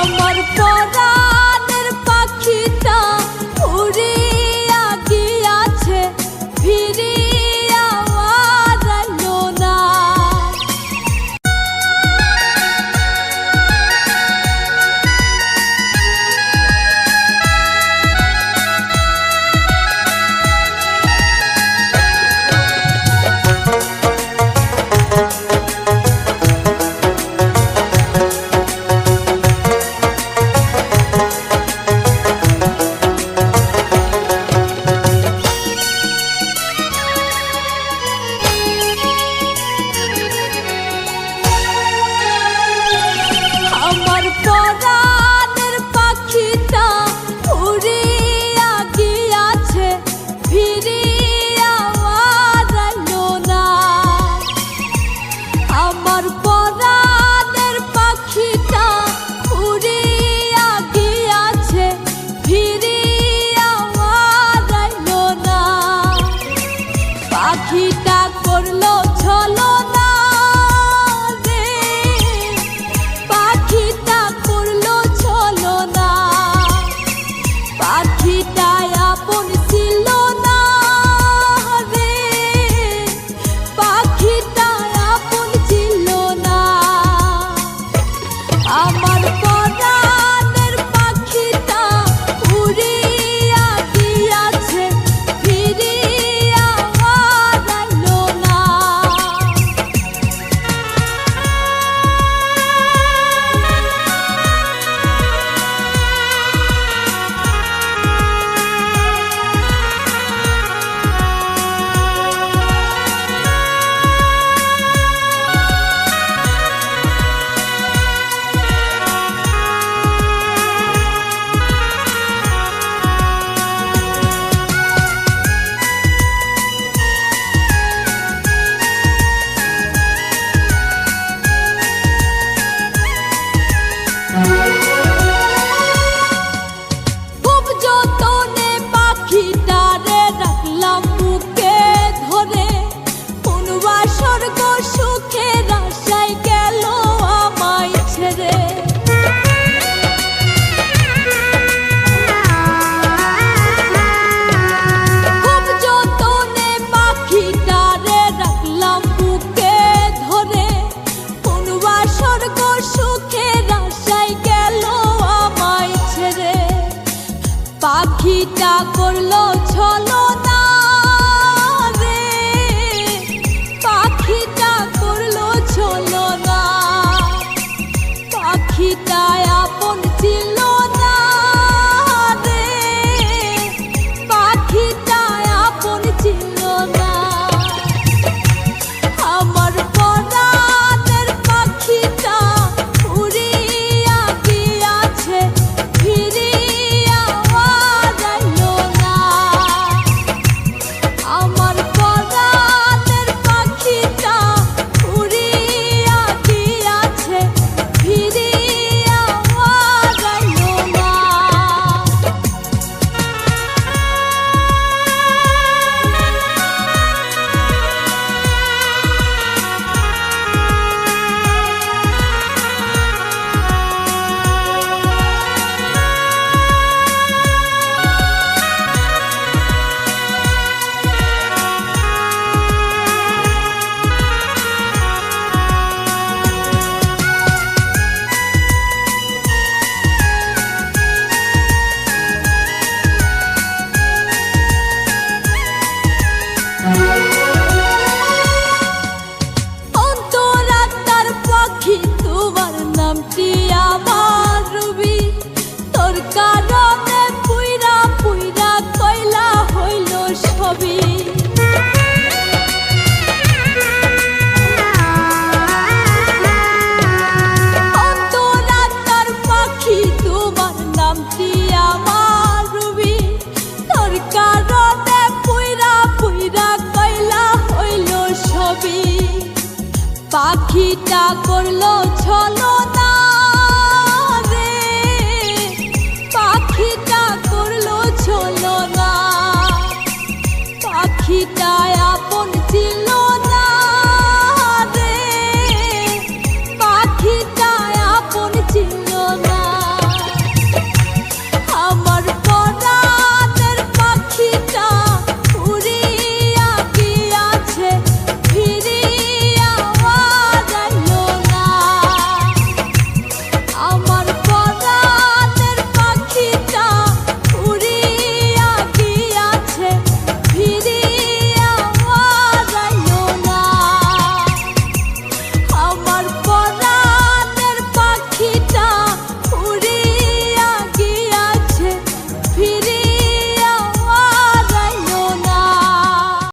আমার পরাণের পাখিটা উড়িয়া গিয়াছে, ফিরিয়া আর আইলো না। আমার পরাণের পাখিটা উড়িয়া গিয়াছে, ফিরিয়া আর আইলো না। আমার পরাণের পাখিটা উড়িয়া গিয়াছে, ফিরিয়া আর আইলো না। পাখিটা করলো ছলনা রে, পাখিটা করলো ছলনা। পাখিটা আপন ছিল না রে, পাখিটা আপন ছিল না। আমার পরাণের পাখিটা উড়িয়া গিয়াছে, ফিরিয়া আর আইলো না। খুব যতনে পাখিটারে রাখলাম বুকে ধরে, কোনবা স্বর্গ সুখের আশায় গেল আমায় ছেড়ে। খুব যতনে পাখিটারে রাখলাম বুকে ধরে, কোনবা স্বর্গ সুখের আশায় গেল আমায় ছেড়ে। পাখিটা করলো ছলনা রে, পাখিটা করলো ছলনা। পাখিটা আপন ছিল না রে, পাখিটা আপন ছিল না। আমার পরাণের পাখিটা উড়িয়া গিয়াছে, ফিরিয়া আর আইলো না। আমার পরাণের পাখিটা উড়িয়া গিয়াছে, ফিরিয়া আর আইলো না। অন্তরাত্মার পাখি তোমার নামটি আমার রবি, তোর কারণে পুইরা পুইরা কয়লা হইল সবই। অন্তরাত্মার পাখি তোমার নামটি আমার রবি, তোর কারণে পুইরা পুইরা কয়লা হইল সবই। পাখিটা করলো ছল